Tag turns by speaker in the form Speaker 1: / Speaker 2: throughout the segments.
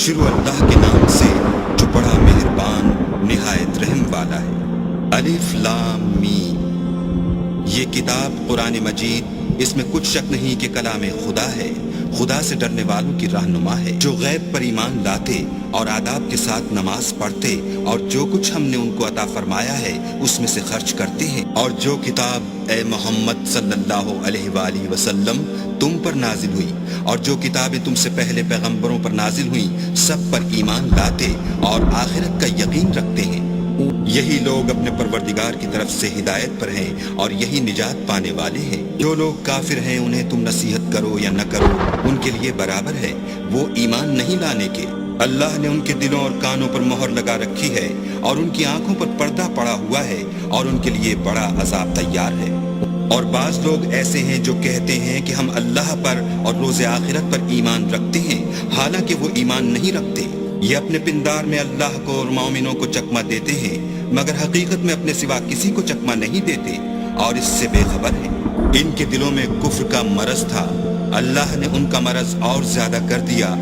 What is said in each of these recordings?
Speaker 1: شروع اللہ کے نام سے جو بڑا مہربان نہایت رحم والا ہے۔ الف لام میم۔ یہ کتاب قرآن مجید، اس میں کچھ شک نہیں کہ کلام خدا ہے، خدا سے ڈرنے والوں کی رہنما ہے، جو غیب پر ایمان لاتے اور آداب کے ساتھ نماز پڑھتے اور جو کچھ ہم نے ان کو عطا فرمایا ہے اس میں سے خرچ کرتے ہیں، اور جو کتاب اے محمد صلی اللہ علیہ وآلہ وسلم تم پر نازل ہوئی اور جو کتابیں تم سے پہلے پیغمبروں پر نازل ہوئیں سب پر ایمان لاتے اور آخرت کا یقین رکھتے ہیں، یہی لوگ اپنے پروردگار کی طرف سے ہدایت پر ہیں اور یہی نجات پانے والے ہیں۔ جو لوگ کافر ہیں انہیں تم نصیحت کرو یا نہ کرو ان کے لیے برابر ہے، وہ ایمان نہیں لانے کے۔ اللہ نے ان کے دلوں اور کانوں پر مہر لگا رکھی ہے اور ان کی آنکھوں پر پردہ پڑا ہوا ہے اور ان کے لیے بڑا عذاب تیار ہے۔ اور بعض لوگ ایسے ہیں جو کہتے ہیں کہ ہم اللہ پر اور روز آخرت پر ایمان رکھتے ہیں، حالانکہ وہ ایمان نہیں رکھتے۔ یہ اپنے پندار میں اللہ کو اور مومنوں کو چکمہ دیتے ہیں، مگر حقیقت میں اپنے سوا کسی کو چکمہ نہیں دیتے اور اس سے بے خبر ہیں۔ ان کے دلوں میں کفر کا مرض تھا، اللہ نے ان کا مرض اور زیادہ کر دیا،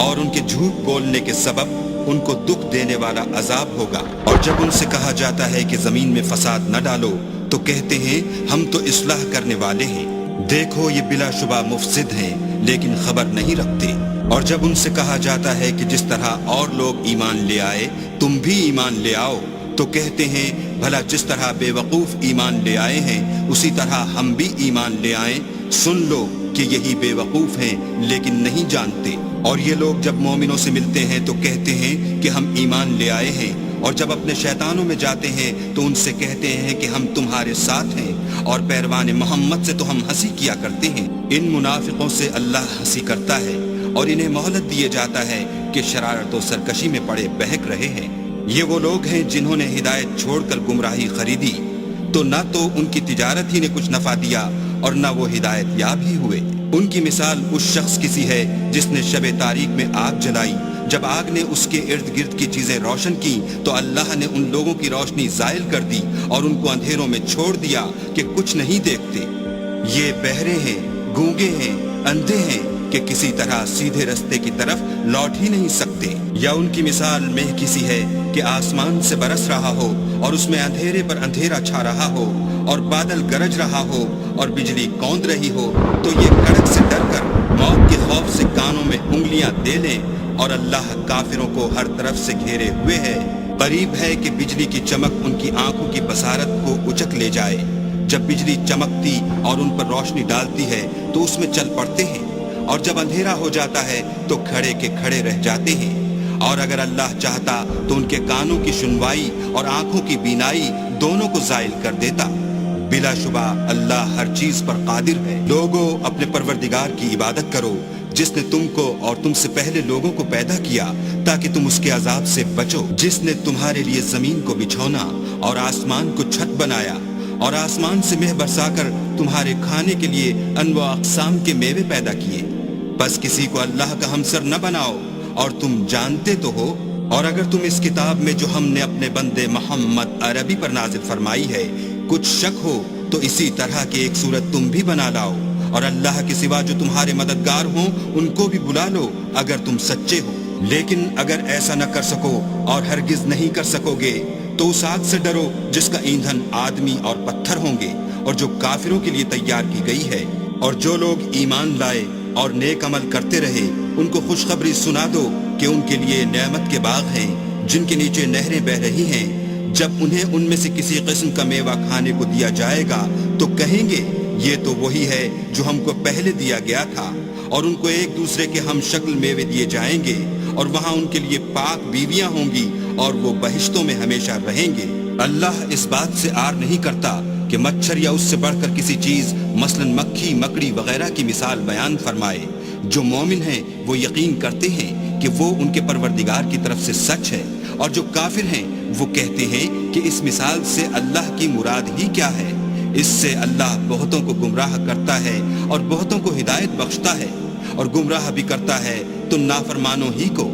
Speaker 1: اور ان کے جھوٹ بولنے کے سبب ان کو دکھ دینے والا عذاب ہوگا۔ اور جب ان سے کہا جاتا ہے کہ زمین میں فساد نہ ڈالو تو کہتے ہیں ہم تو اصلاح کرنے والے ہیں، دیکھو یہ بلا شبہ مفسد ہیں لیکن خبر نہیں رکھتے۔ اور جب ان سے کہا جاتا ہے کہ جس طرح اور لوگ ایمان لے آئے تم بھی ایمان لے آؤ تو کہتے ہیں بھلا جس طرح بے وقوف ایمان لے آئے ہیں اسی طرح ہم بھی ایمان لے آئیں، سن لو کہ یہی بے وقوف ہیں لیکن نہیں جانتے۔ اور یہ لوگ جب مومنوں سے ملتے ہیں تو کہتے ہیں کہ ہم ایمان لے آئے ہیں، اور جب اپنے شیطانوں میں جاتے ہیں تو ان سے کہتے ہیں کہ ہم تمہارے ساتھ ہیں، اور پیروان محمد سے تو ہم ہنسی کیا کرتے ہیں۔ ان منافقوں سے اللہ ہنسی کرتا ہے اور انہیں مہلت دیے جاتا ہے کہ شرارت و سرکشی میں پڑے بہک رہے ہیں۔ یہ وہ لوگ ہیں جنہوں نے ہدایت چھوڑ کر گمراہی خریدی، تو نہ تو ان کی تجارت ہی نے کچھ نفع دیا اور نہ وہ ہدایت یاب ہی ہوئے۔ ان کی مثال اس شخص کی سی ہے جس نے شب تاریک میں آگ جلائی، جب آگ نے اس کے ارد گرد کی چیزیں روشن کی تو اللہ نے ان لوگوں کی روشنی زائل کر دی اور ان کو اندھیروں میں چھوڑ دیا کہ کچھ نہیں دیکھتے۔ یہ بہرے ہیں، گونگے ہیں، اندھے ہیں کہ کسی طرح سیدھے رستے کی طرف لوٹ ہی نہیں سکتے۔ یا ان کی مثال مہ کی سی ہے کہ آسمان سے برس رہا ہو اور اس میں اندھیرے پر اندھیرا چھا رہا ہو اور بادل گرج رہا ہو اور بجلی کوند رہی ہو تو یہ کڑک سے ڈر کر موت کے خوف سے کانوں میں انگلیاں دے لیں، اور اللہ کافروں کو ہر طرف سے گھیرے ہوئے ہے۔ قریب ہے کہ بجلی کی چمک ان کی آنکھوں کی بصارت کو اچک لے جائے۔ جب بجلی چمکتی اور ان پر روشنی ڈالتی ہے تو اس میں چل پڑتے ہیں، اور جب اندھیرا ہو جاتا ہے تو کھڑے کے کھڑے رہ جاتے ہیں۔ اور اگر اللہ چاہتا تو ان کے کانوں کی سنوائی اور آنکھوں کی بینائی دونوں کو زائل کر دیتا۔ بلا شبہ اللہ ہر چیز پر قادر ہے۔ لوگوں اپنے پروردگار کی عبادت کرو جس نے تم کو اور تم سے پہلے لوگوں کو پیدا کیا تاکہ تم اس کے عذاب سے بچو، جس نے تمہارے لیے زمین کو بچھونا اور آسمان کو چھت بنایا اور آسمان سے مہ برسا کر تمہارے کھانے کے لیے انواع اقسام کے میوے پیدا کیے، بس کسی کو اللہ کا ہمسر نہ بناؤ اور تم جانتے تو ہو۔ اور اگر تم اس کتاب میں جو ہم نے اپنے بندے محمد عربی پر نازل فرمائی ہے کچھ شک ہو تو اسی طرح کی ایک صورت تم بھی بنا لاؤ، اور اللہ کے سوا جو تمہارے مددگار ہوں ان کو بھی بلا لو اگر تم سچے ہو۔ لیکن اگر ایسا نہ کر سکو اور ہرگز نہیں کر سکو گے تو اس آگ سے ڈرو جس کا ایندھن آدمی اور پتھر ہوں گے اور جو کافروں کے لیے تیار کی گئی ہے۔ اور جو لوگ ایمان لائے اور نیک عمل کرتے رہے ان کو خوشخبری سنا دو کہ ان کے لیے نعمت کے باغ ہیں جن کے نیچے نہریں بہہ رہی ہیں، جب انہیں ان میں سے کسی قسم کا میوہ کھانے کو دیا جائے گا تو کہیں گے یہ تو وہی ہے جو ہم کو پہلے دیا گیا تھا، اور ان کو ایک دوسرے کے ہم شکل میوے دیے جائیں گے، اور وہاں ان کے لیے پاک بیویاں ہوں گی اور وہ بہشتوں میں ہمیشہ رہیں گے۔ اللہ اس بات سے آر نہیں کرتا کہ مچھر یا اس سے بڑھ کر کسی چیز مثلا مکھی، مکڑی وغیرہ کی مثال بیان فرمائے۔ جو مومن ہیں وہ یقین کرتے ہیں کہ وہ ان کے پروردگار کی طرف سے سچ ہے، اور جو کافر ہیں وہ کہتے ہیں کہ اس مثال سے اللہ کی مراد ہی کیا ہے۔ اس سے اللہ بہتوں کو گمراہ کرتا ہے اور بہتوں کو ہدایت بخشتا ہے، اور گمراہ بھی کرتا ہے تو نافرمانوں ہی کو۔